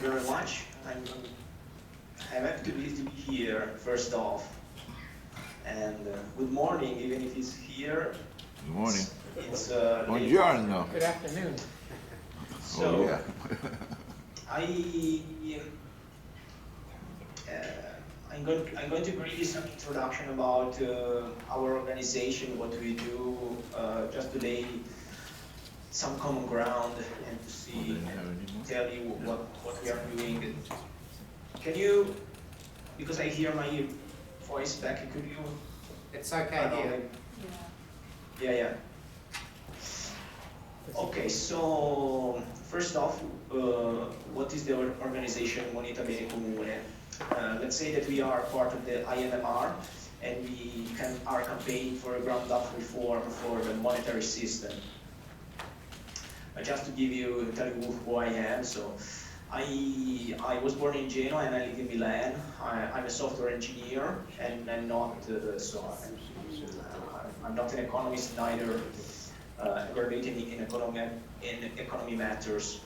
you very much. I'm happy to be here, first off. And good morning, even if it's here. Good morning. It's late. Buongiorno. Good afternoon. So, Oh, yeah. I'm going to give you some introduction about our organization, what we do, just to lay some common ground and to see, tell you what we are doing. Can you, because I hear my voice back, could you? It's okay here. Yeah. Okay, so first off, what is the organization Moneta Bene Comune? Let's say that we are part of the IMMR and we are campaigning for a ground-up reform for the monetary system. Just to tell you who I am, so I was born in Genoa and I live in Milan. I'm a software engineer and I'm not I'm not an economist, neither graduated in economy matters.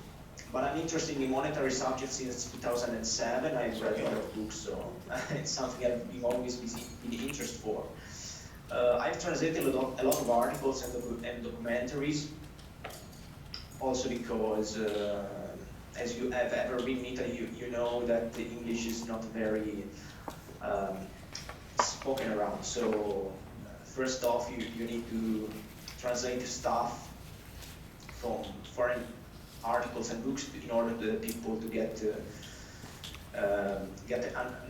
But I'm interested in monetary subjects since 2007. I've read a lot of books, so it's something I've always been interested for. I've translated a lot of articles and documentaries, also because as you have ever been in Italy, you know that the English is not very spoken around. So first off, you need to translate stuff from foreign articles and books in order for people to get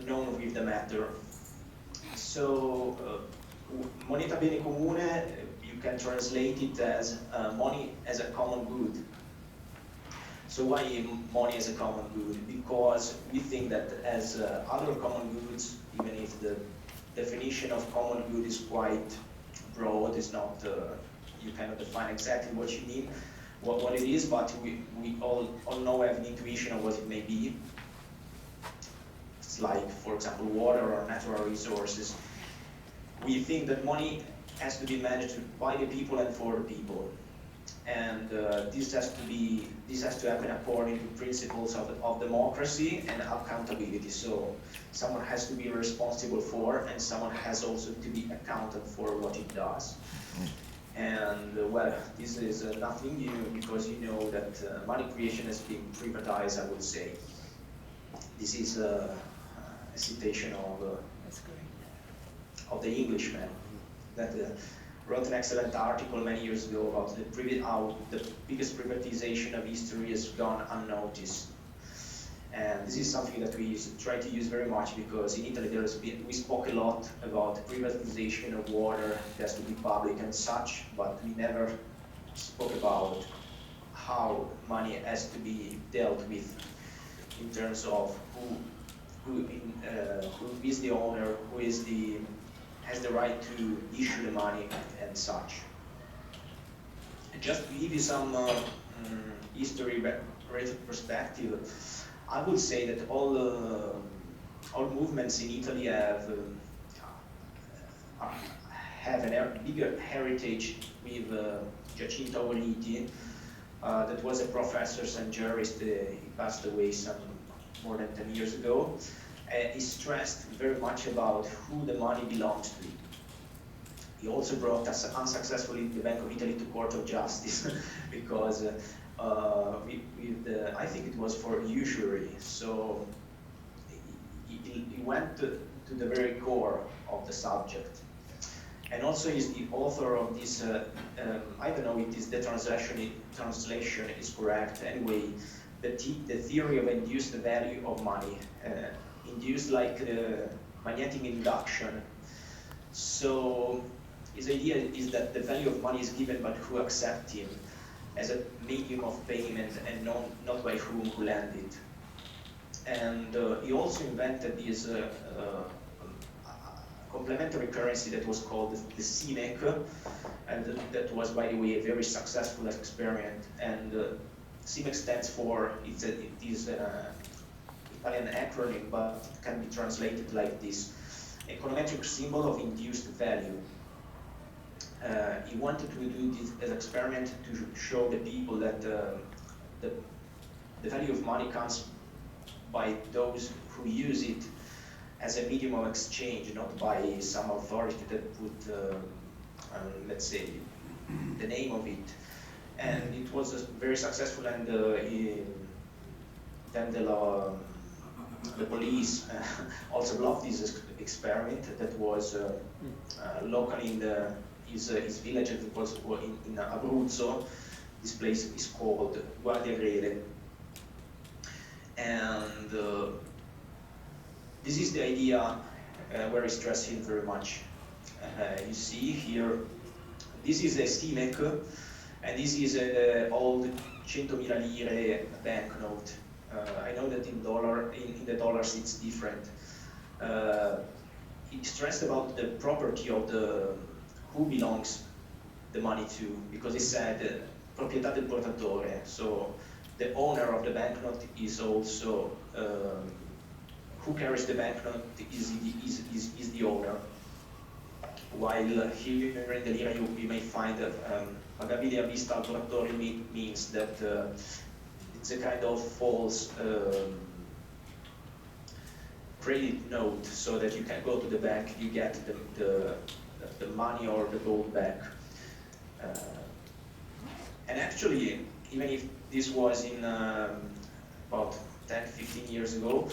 known with the matter. So Moneta Bene Comune, you can translate it as money as a common good. So why money as a common good? Because we think that as other common goods, even if the definition of common good is quite broad, it's not, you cannot define exactly what you mean, what it is, but we all know, have an intuition of what it may be. It's like, for example, water or natural resources. We think that money has to be managed by the people and for the people. And this has to happen according to principles of democracy and accountability. So someone has to be responsible for, and someone has also to be accounted for what it does. And well, this is nothing new, because you know that money creation has been privatized, I would say. This is a citation of the Englishman that wrote an excellent article many years ago about how the biggest privatization of history has gone unnoticed. And this is something that we try to use very much, because in Italy we spoke a lot about privatization of water, it has to be public and such, but we never spoke about how money has to be dealt with in terms of who is the owner, who has the right to issue the money and such. And just to give you some history perspective, I would say that all movements in Italy have a bigger heritage with Giacinto Avoliti, that was a professor and jurist. He passed away more than 10 years ago. He stressed very much about who the money belongs to. He also brought us unsuccessfully the Bank of Italy to Court of Justice because I think it was for usury. So he went to the very core of the subject. And also is the author of this, I don't know if the translation is correct. Anyway, the theory of induced value of money. Induced like magnetic induction. So his idea is that the value of money is given by who accept him as a medium of payment and not by whom who lend it. And he also invented this complementary currency that was called the CIMEC, and that was, by the way, a very successful experiment. And CIMEC stands for, it is Italian acronym, but it can be translated like this: econometric symbol of induced value. He wanted to do this experiment to show the people that the value of money comes by those who use it as a medium of exchange, not by some authority that put, let's say, the name of it. And it was very successful, and then the police also loved this experiment that was locally in his village. It was in Abruzzo. This place is called Guardiagrele. And this is the idea where I stress it very much. You see here, this is a Stimek, and this is an old 100.000 lire banknote. I know that in the dollars it's different. It stressed about the property of who belongs the money to, because it said proprietà del portatore. So the owner of the banknote is also who carries the banknote is the owner. While here in the lira you may find pagabile a vista al portatore means that it's a kind of false credit note, so that you can go to the bank, you get the money or the gold back. And actually, even if this was in about 10, 15 years ago,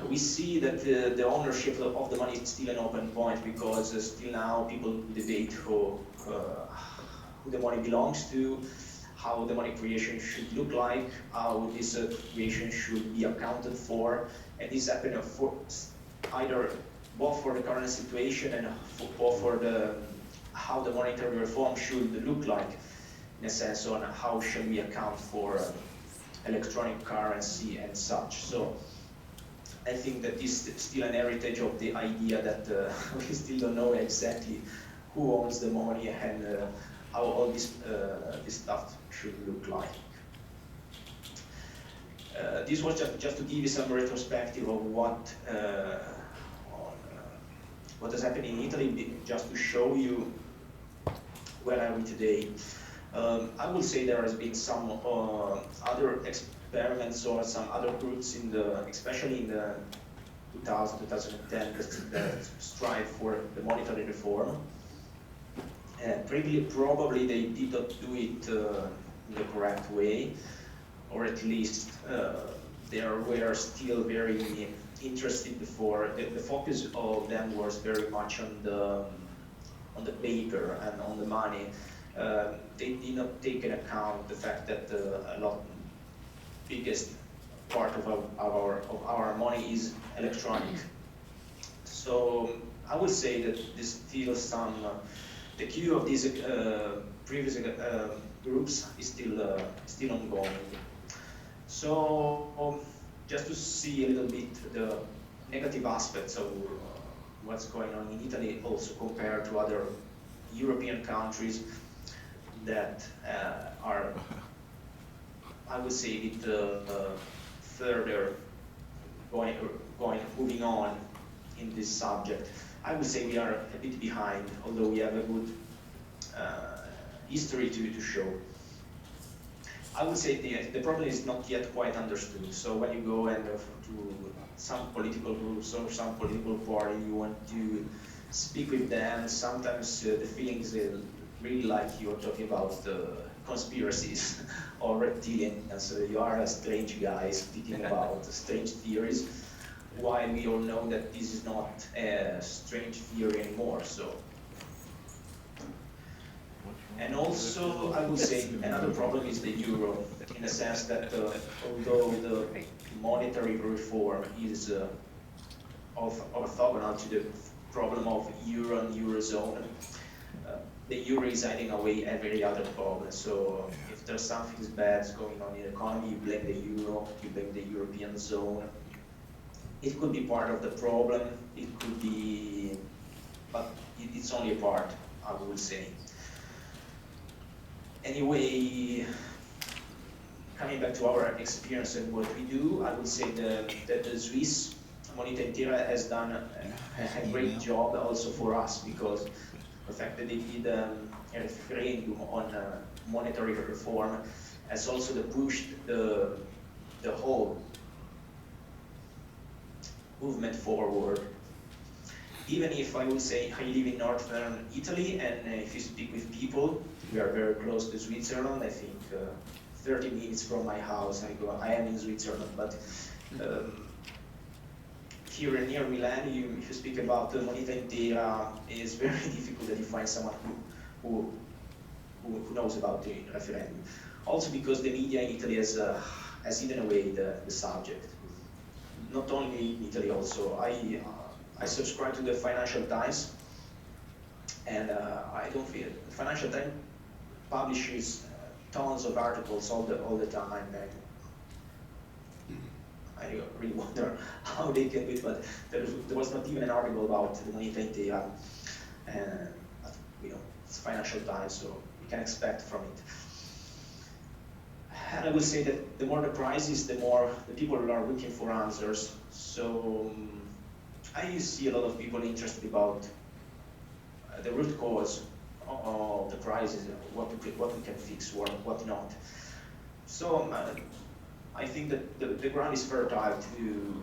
we see that the ownership of the money is still an open point, because still now people debate who the money belongs to, how the money creation should look like, how this creation should be accounted for, and this happens for either both for the current situation and both for how the monetary reform should look like, in a sense on how should we account for electronic currency and such. So I think that this is still an heritage of the idea that we still don't know exactly who owns the money and how all this stuff should look like. This was just to give you some retrospective of what has happened in Italy, just to show you where are we today. I will say there has been some other experiments or some other groups especially in the 2010 that strive for the monetary reform. Probably they did not do it in the correct way, or at least they were still very interested before. The focus of them was very much on the paper and on the money. They did not take into account the fact that biggest part of our money is electronic. So I would say that there's still the queue of these previous groups is still ongoing. So just to see a little bit the negative aspects of what's going on in Italy, also compared to other European countries that are, I would say, a bit further moving on in this subject. I would say we are a bit behind, although we have a good history to show. I would say the problem is not yet quite understood. So when you go and to some political groups or some political party, you want to speak with them, sometimes the feeling is really like you're talking about conspiracies or reptilians. So you are a strange guy speaking about strange theories, while we all know that this is not a strange theory anymore. So, and also I would say another problem is the euro, in the sense that although the monetary reform is orthogonal to the problem of euro and eurozone, the euro is hiding away every other problem. So if there's something bad going on in the economy, you blame the euro, you blame the European zone. It could be part of the problem, it could be, but it's only a part, I would say. Anyway, coming back to our experience and what we do, I would say that the Swiss Moneta Intera has done a great job also for us, because the fact that they did a referendum on monetary reform has also pushed the whole movement forward. Even if I would say I live in northern Italy, and if you speak with people, we are very close to Switzerland. I think 30 minutes from my house, I am in Switzerland, but here near Milan, if you speak about the Moneta Intera, it's very difficult that you find someone who knows about the referendum. Also because the media in Italy has hidden away the subject. Not only in Italy, also. I subscribe to the Financial Times, and I don't feel the Financial Times publishes tons of articles all the time. I really wonder how they can do it, but there was not even an article about the Moneta Intera. But it's Financial Times, so you can expect from it. And I will say that the more the crisis, the more the people are looking for answers. So I see a lot of people interested about the root cause of the crisis, what we can fix, what not. So I think that the ground is fertile to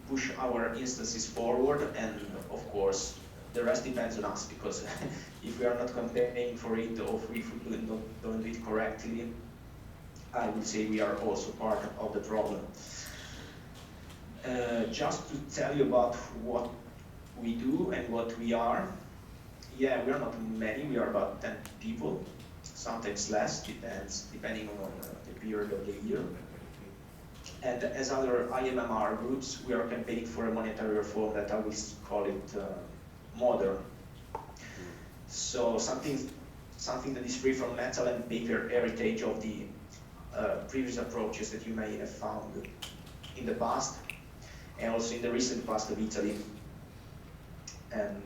push our instances forward, and of course the rest depends on us, because if we are not campaigning for it, or if we don't do it correctly, I would say we are also part of the problem. Just to tell you about what we do and what we are. Yeah, we are not many, we are about 10 people, sometimes less, depending on the period of the year. And as other IMMR groups, we are campaigning for a monetary reform that I will call it modern. So something that is free from metal and paper heritage of the previous approaches that you may have found in the past, and also in the recent past of Italy. And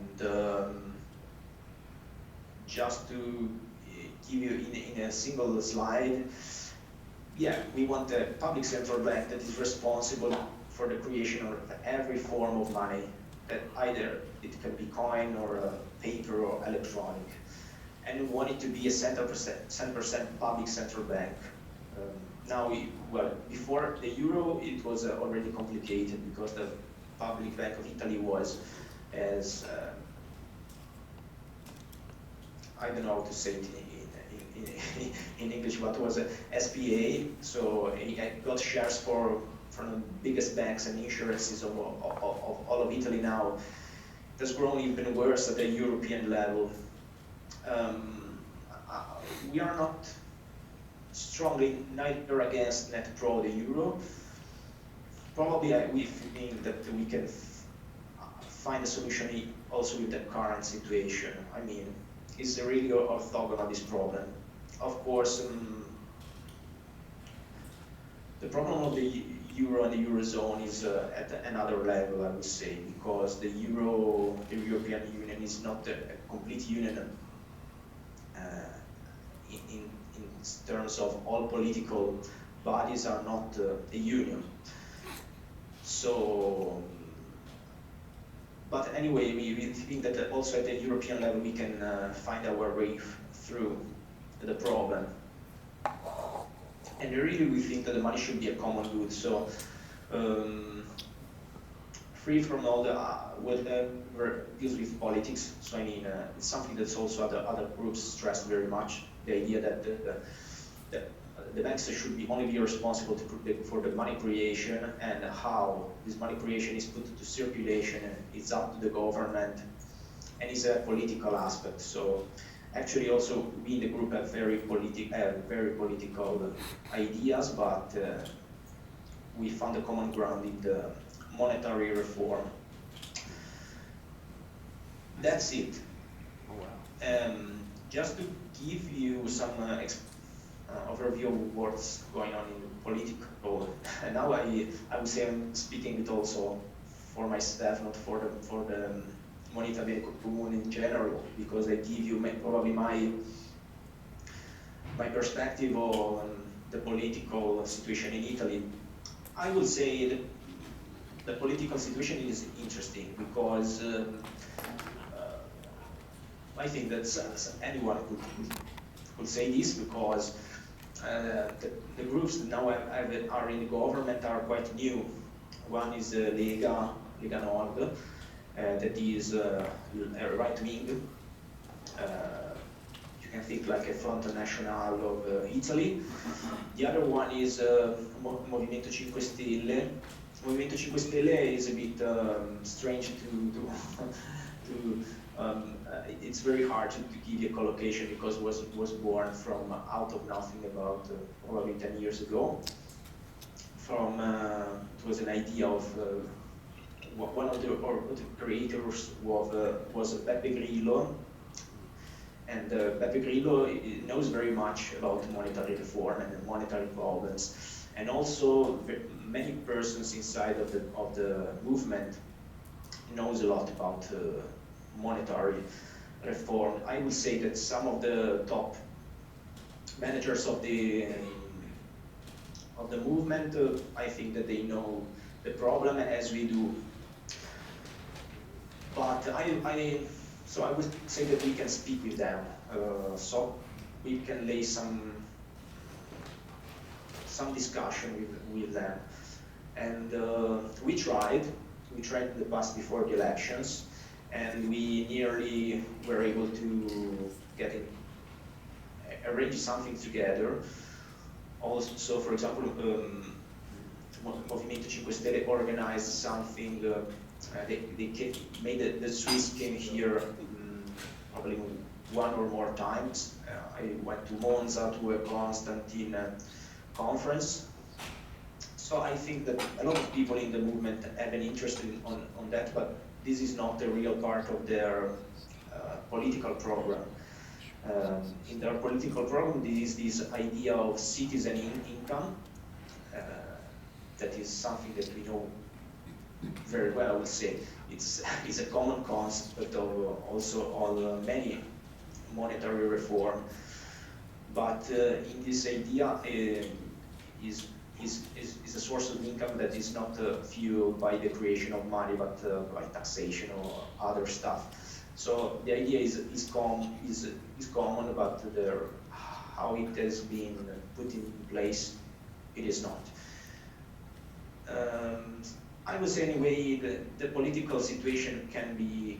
just to give you in a single slide, yeah, we want a public central bank that is responsible for the creation of every form of money, that either it can be coin or paper or electronic. And we want it to be a 100% public central bank. Now, before the euro, it was already complicated, because the public bank of Italy was as, I don't know how to say it in English, but it was a SPA, so it got shares from the biggest banks and insurances of all of Italy. Now it has grown even worse at the European level. We are not strongly neither against net pro the euro. Probably we think that we can find a solution also with the current situation. I mean, it's really orthogonal, this problem. Of course, the problem of the euro and the eurozone is at another level, I would say, because the European Union is not a complete union in terms of all political bodies are not a union. So, but anyway, we think that also at the European level we can find our way through the problem. And really we think that the money should be a common good, so free from all the whatever deals with politics. So I mean, it's something that's also other groups stress very much, the idea that the banks should only be responsible for the money creation, and how this money creation is put into circulation, and it's up to the government, and it's a political aspect. So actually also we in the group have very political ideas, but we found a common ground in the monetary reform. That's it. Oh, wow. Just to give you some overview of what's going on in political, and now I would say I'm speaking it also for myself, not for the Moneta Comune in general, because I give you probably my perspective on the political situation in Italy. I would say that the political situation is interesting, because I think that anyone could say this, because the groups that now are in the government are quite new. One is Lega Nord, that is right wing. You can think like a Front National of Italy. The other one is Movimento 5 Stelle. Movimento 5 Stelle is a bit strange to it's very hard to give you a collocation because it was born from out of nothing about probably 10 years ago. It was an idea of one of the creators was Beppe Grillo, and Beppe Grillo knows very much about monetary reform and monetary problems, and also many persons inside of the movement knows a lot about monetary reform. I would say that some of the top managers of the movement, I think that they know the problem as we do. But so I would say that we can speak with them, so we can lay some discussion with them. And we tried in the past before the elections, and we nearly were able to arrange something together. Also, for example, Movimento 5 Stelle organized something. The Swiss came here probably one or more times. I went to Monza to a Constantine conference. So I think that a lot of people in the movement have an interest on that, but this is not the real part of their political program. In their political program, there is this idea of citizen income. That is something that we know very well, I would say. It's a common concept of many monetary reform. But in this idea is a source of income that is not fueled by the creation of money, but by taxation or other stuff. So the idea is common, but how it has been put in place, it is not. I would say anyway the political situation can be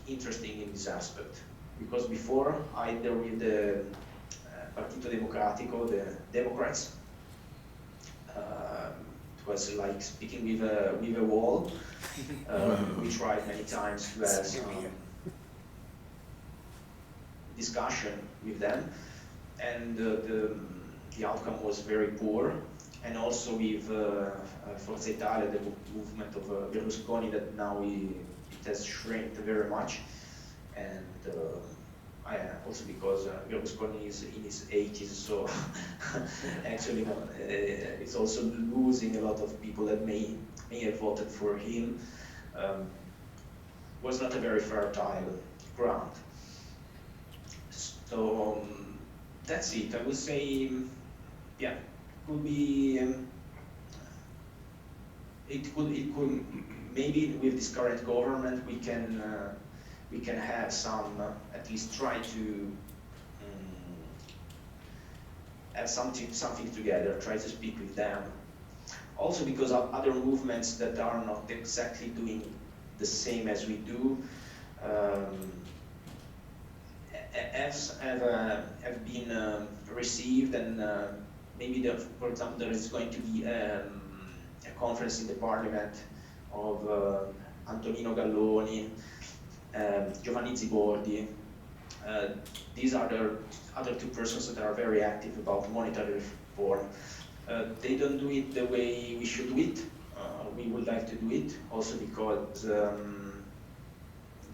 interesting in this aspect, because before, either with the Partito Democratico, the Democrats, it was like speaking with a wall. We tried many times to have some discussion with them, and the outcome was very poor. And also with Forza Italia, the movement of Berlusconi, that now it has shrinked very much, and also because Berlusconi is in his 80s, so actually it's also losing a lot of people that may have voted for him. Was not a very fertile ground. So that's it. I would say, yeah. Could be it could maybe with this current government we can have some at least try to have something together, try to speak with them. Also because of other movements that are not exactly doing the same as we do have been received, and maybe, for example, there is going to be a conference in the parliament of Antonino Galloni, Giovanni Zibordi. These are the other two persons that are very active about monetary reform. They don't do it the way we should do it. We would like to do it, also because the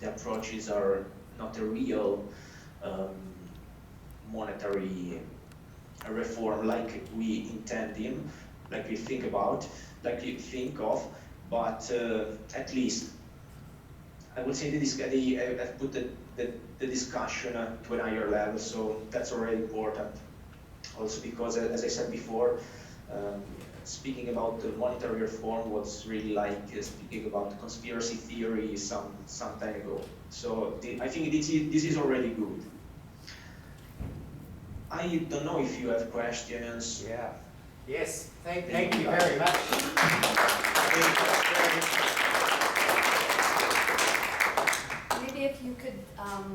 approaches are not a real monetary reform like we intend him, like we think of, but at least I would say they have put the discussion to an higher level, so that's already important. Also because, as I said before, speaking about the monetary reform was really like speaking about conspiracy theory some time ago. So I think this is already good. I don't know if you have questions. Yeah. Yes, thank you very much. Maybe if you could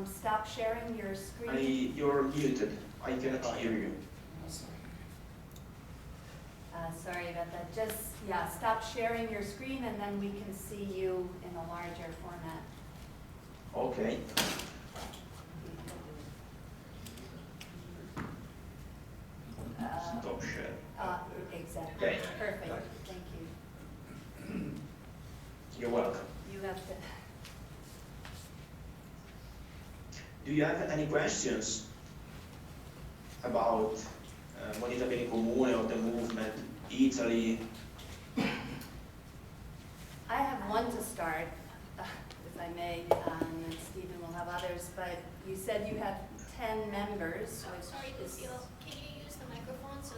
stop sharing your screen. You're muted. I cannot hear you. Sorry about that. Just, yeah, stop sharing your screen and then we can see you in a larger format. Okay. Stop share. Exactly. Okay. Perfect. Thank you. You're welcome. You have to. Do you have any questions about Moneta Bene Comune or the movement, Italy? I have one to start, if I may, and Stephen will have others, but you said you have 10 members. Sorry, Lucille, can you use the microphone so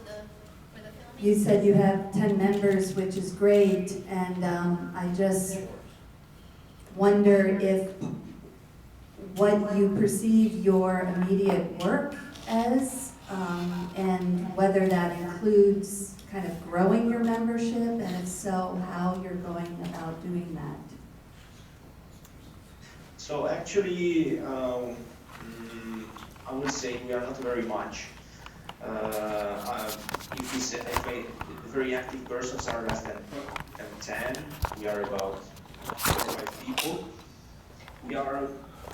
for the filming? You said you have 10 members, which is great, and I just wonder if what you perceive your immediate work as, and whether that includes kind of growing your membership, and if so, how you're going about doing that. So actually, I would say we are not very much. If the very active persons are less than 10, we are about 5 people. We are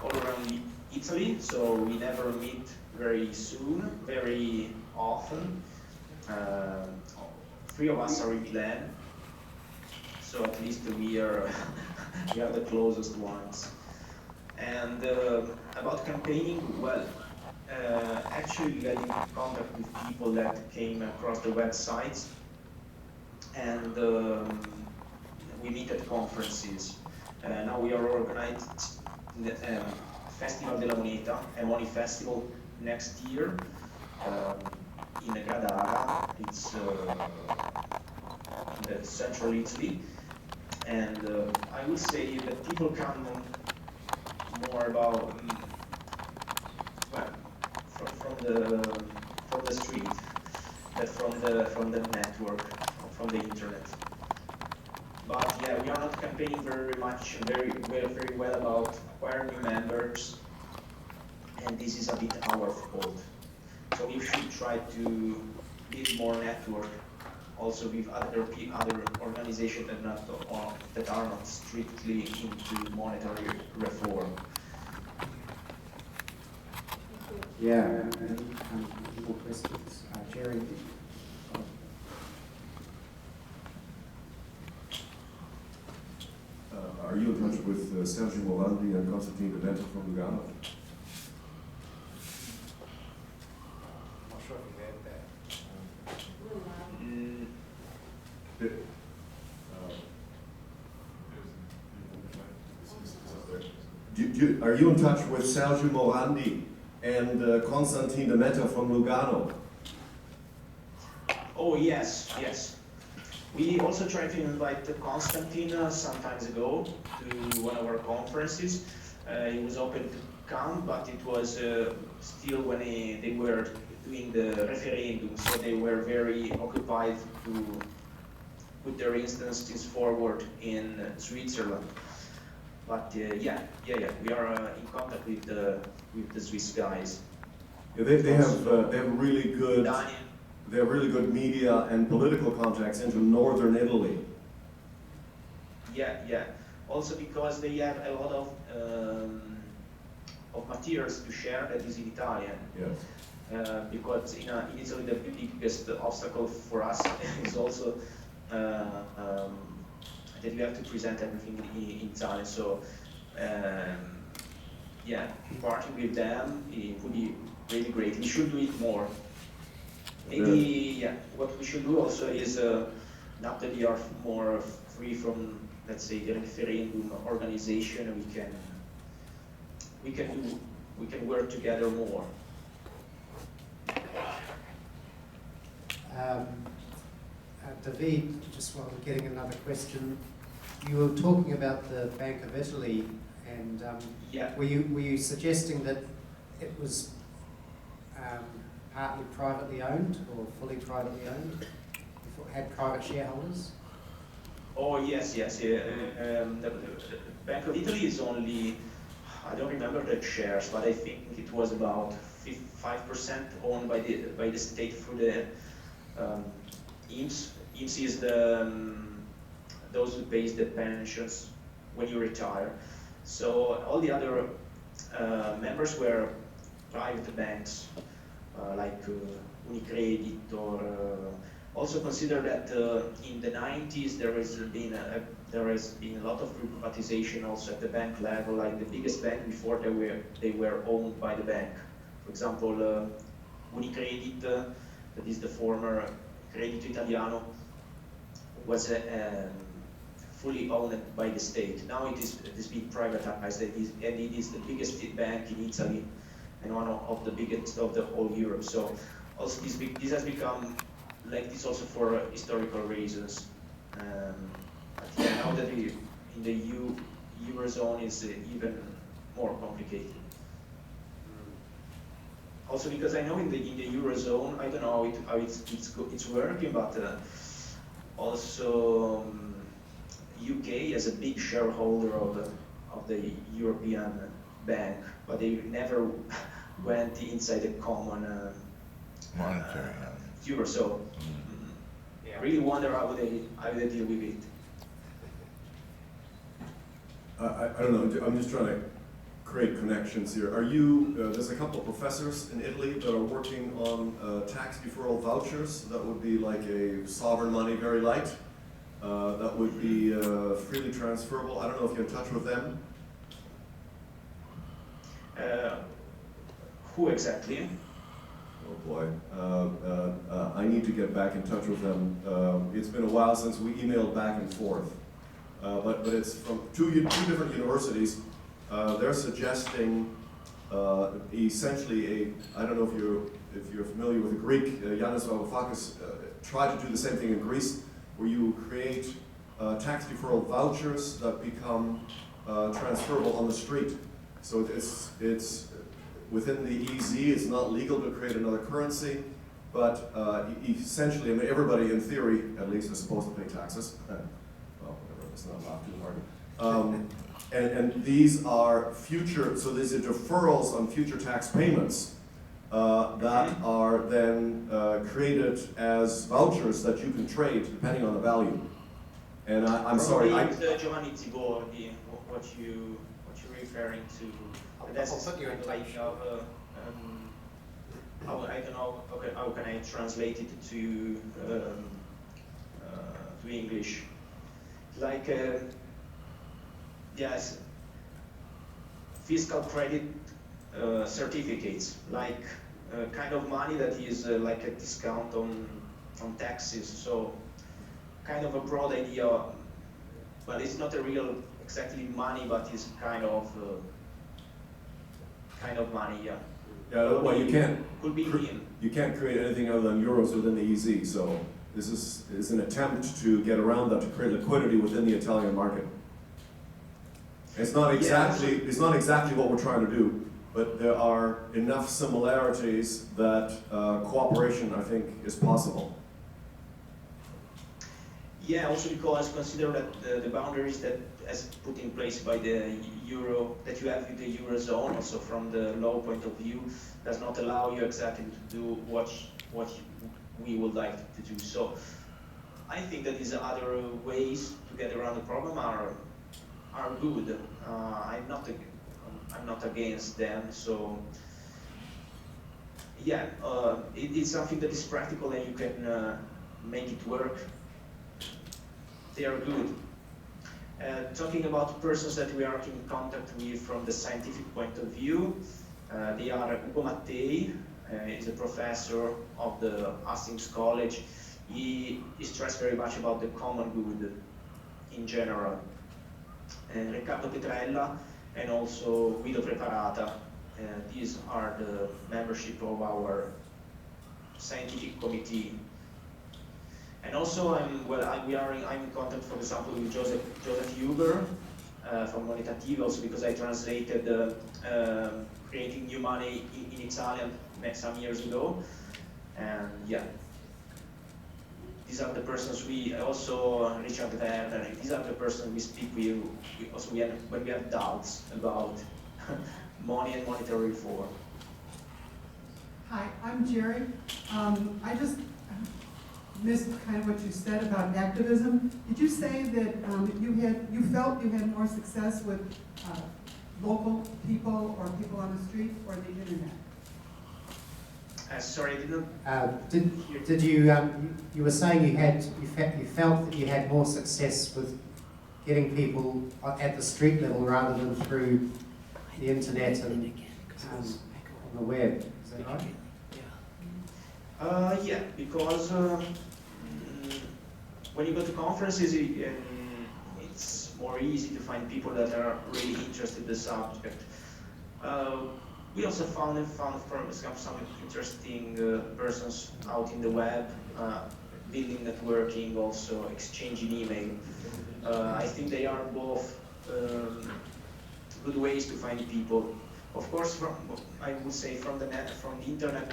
all around Italy, so we never meet very soon, very often. 3 of us are in Milan, so at least we are we are the closest ones. And about campaigning, well, actually we got in contact with people that came across the websites, and we meet at conferences. Now we are organized the Festival della Moneta, a Money Festival next year in Gradara. It's in central Italy, and I would say that people come more about well, from the street, that from the network, from the internet. But yeah, we are not campaigning very much, very well about acquiring new members, and this is a bit our fault. So we should try to build more network, also with other organizations that are not strictly into monetary reform. Yeah, any more questions? Jerry? Are you in touch with Sergio Morandi and Constantine Benetta from Lugano? I'm not sure if you heard that. Are you in touch with Sergio Morandi and Constantine Benetta from Lugano? Oh yes, yes. We also tried to invite Constantine some times ago to one of our conferences. He was open to come, but it was still when they were doing the referendum, so they were very occupied to put their instances forward in Switzerland. But yeah, we are in contact with the Swiss guys. Yeah, they have really good. Daniel. They have really good media and political contacts into northern Italy. Yeah. Also because they have a lot of materials to share that is in Italian. Yes. Because in Italy the biggest obstacle for us is also that you have to present everything in Italian. So yeah, partnering with them it would be really great. We should do it more. Maybe yeah. What we should do also is now that we are more free from, let's say, the referendum organization, we can work together more. David, just while we're getting another question, you were talking about the Bank of Italy, and Yeah. were you suggesting that it was partly privately owned or fully privately owned? had private shareholders? Oh yes, yes. Yeah. The Bank of Italy is only, I don't remember the shares, but I think it was about 5% owned by the state through the IMSS. IMSS is those who pays the pensions when you retire. So all the other members were private banks like Unicredit, or also consider that in the 90s there has been a lot of privatization also at the bank level. Like the biggest bank before, they were owned by the bank. For example, Unicredit, that is the former Credito Italiano, was fully owned by the state. Now it has been privatized, and it is the biggest bank in Italy and one of the biggest of the whole Europe. So also this has become like this also for historical reasons. But yeah, now that we in the Eurozone is even more complicated. Also because I know in the Eurozone, I don't know how it's working, but also UK as a big shareholder of the European bank, but they never went inside the common monetary Eurozone. Yeah. I really wonder how they deal with it. I don't know, I'm just trying to create connections here. Are you, there's a couple of professors in Italy that are working on tax deferral vouchers. That would be like a sovereign money, very light. That would be freely transferable. I don't know if you're in touch with them. Who exactly? Oh boy, I need to get back in touch with them. It's been a while since we emailed back and forth. But it's from two different universities. They're suggesting essentially I don't know if you're familiar with the Greek, Yanis Varoufakis tried to do the same thing in Greece, where you create tax deferral vouchers that become transferable on the street. So it's within the EZ, it's not legal to create another currency, but essentially, I mean, everybody in theory, at least, is supposed to pay taxes. Well, whatever, let's not laugh too hard. And these are future, so these are deferrals on future tax payments that are then created as vouchers that you can trade depending on the value. And I'm sorry, It's Giovanni Zibordi, what you're referring to. That's I'll put you in like touch. I don't know. Okay, how can I translate it to English? Like yes, fiscal credit certificates, like kind of money that is like a discount on taxes. So kind of a broad idea, but it's not a real exactly money, but it's kind of money, yeah. yeah, well, you can't Could be in. you can't create anything other than euros within the EZ. So this is an attempt to get around that, to create liquidity within the Italian market. It's not exactly what we're trying to do, but there are enough similarities that cooperation, I think, is possible. Yeah, also because consider that the boundaries that as put in place by the euro, that you have with the Eurozone, also from the law point of view, does not allow you exactly to do what we would like to do. So I think that these other ways to get around the problem are good. I'm not against them. So yeah, it's something that is practical and you can make it work. They are good. Talking about persons that we are in contact with from the scientific point of view, they are Ugo Mattei, is a professor of the Hastings College. He stressed very much about the common good in general. Riccardo Petrella and also Guido Preparata. These are the membership of our scientific committee. And also, I'm in contact, for example, with Joseph Huber from Monetative, also because I translated Creating New Money in Italian some years ago. And yeah. these are the persons we also, Richard Werner, these are the persons we speak with, when we have doubts about money and monetary reform. Hi, I'm Jerry. I just missed kind of what you said about activism. Did you say that you felt you had more success with local people or people on the street or the internet? Sorry, I didn't. Did you you were saying you felt that you had more success with getting people at the street level rather than through the internet and on the web. Is that right? Yeah, because when you go to conferences, it's more easy to find people that are really interested in the subject. We also found some interesting persons out in the web, building networking, also exchanging email. I think they are both good ways to find people. Of course, I would say from the internet,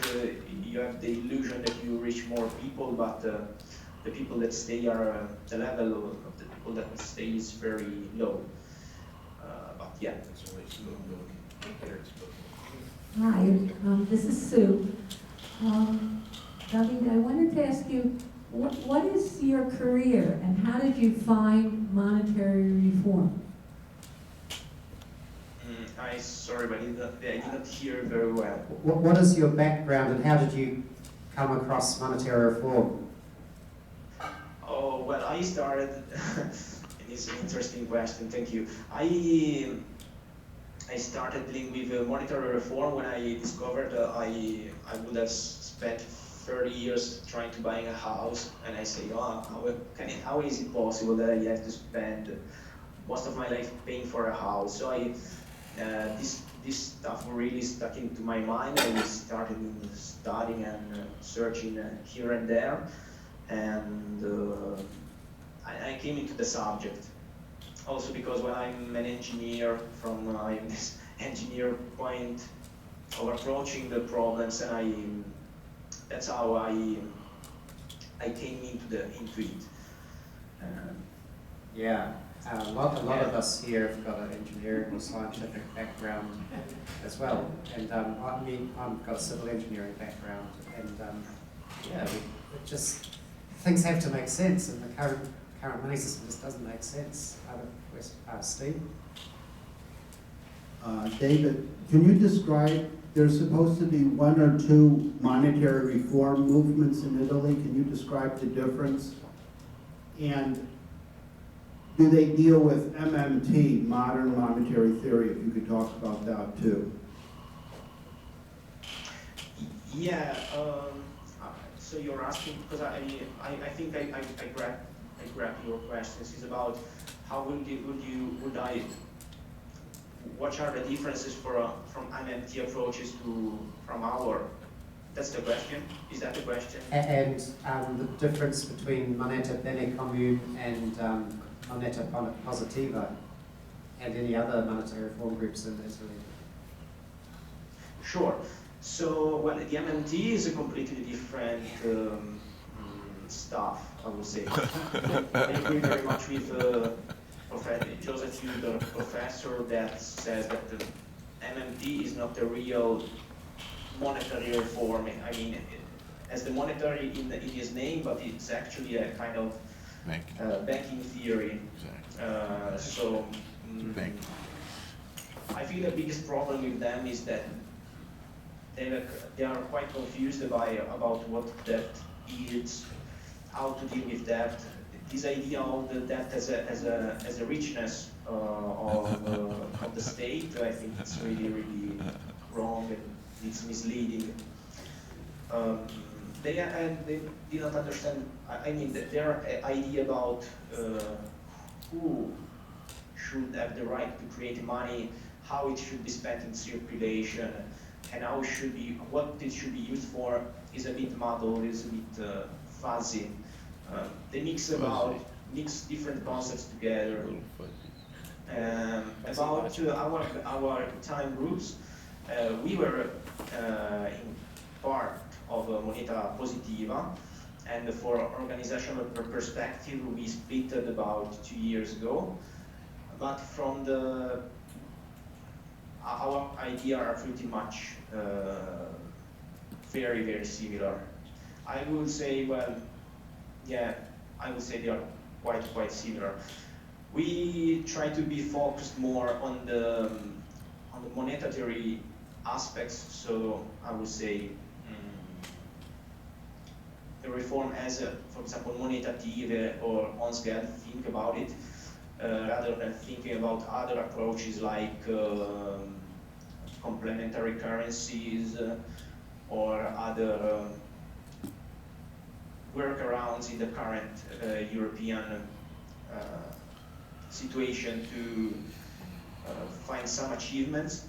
you have the illusion that you reach more people, but the people that stay are the level of the people that stay is very low. But yeah. Hi, this is Sue. Davide, I wanted to ask you, what is your career and how did you find monetary reform? Sorry, but I didn't hear very well. What is your background and how did you come across monetary reform? Oh, well, I started, it's an interesting question, thank you. I started dealing with monetary reform when I discovered I would have spent 30 years trying to buy a house, and I say, oh, how is it possible that I have to spend most of my life paying for a house? So this stuff really stuck into my mind. I started studying and searching here and there, and I came into the subject. Also because when I'm an engineer, from this engineer point of approaching the problems, and that's how I came into it. Yeah. A lot of us here have got an engineering or scientific background as well, and I've got a civil engineering background, and it just things have to make sense, and the current money system just doesn't make sense. Steve? David, can you describe? There's supposed to be 1 or 2 monetary reform movements in Italy. Can you describe the difference? And do they deal with MMT, modern monetary theory, if you could talk about that too? Yeah, so you're asking, because I think I grab your questions. It's about how what are the differences from MMT approaches from our, that's the question? Is that the question? And the difference between moneta bene commune and moneta positiva and any other monetary reform groups in Italy? Sure. So, well, the MMT is a completely different stuff, I would say. I agree very much with Joseph Tudor, professor, that says that the MMT is not a real monetary reform. I mean, as the monetary in his name, but it's actually a kind of banking theory. Exactly. I feel the biggest problem with them is that they are quite confused about what debt is, how to deal with debt. This idea of the debt as a richness of the state, I think it's really wrong and it's misleading. They didn't understand. I mean, their idea about who should have the right to create money, how it should be spent in circulation, and how it should be, what it should be used for, is a bit muddled, is a bit fuzzy. They mix different concepts together. About our time groups, we were in part of Moneta Positiva, And for organizational perspective, we split it about 2 years ago. But from our idea are pretty much very, very similar. I would say, well, yeah, I would say they are quite similar. We try to be focused more on the monetary aspects. So I would say the reform as, for example, monetative or on-scale, think about it, rather than thinking about other approaches like complementary currencies or other workarounds in the current European situation to find some achievements.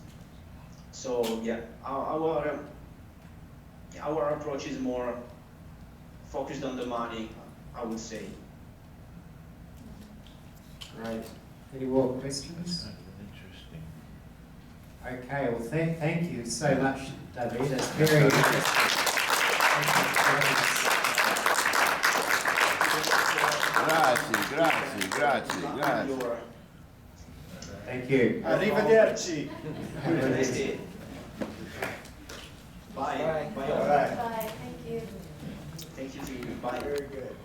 So yeah, our approach is more focused on the money, I would say. Great. Any more questions? Interesting. Okay, well, thank you so much, David. It's very interesting. Thank you for joining us. Grazie. Thank you. Arrivederci. Have a nice day. Bye. Bye. Bye, thank you. Thank you too. Bye. Very good.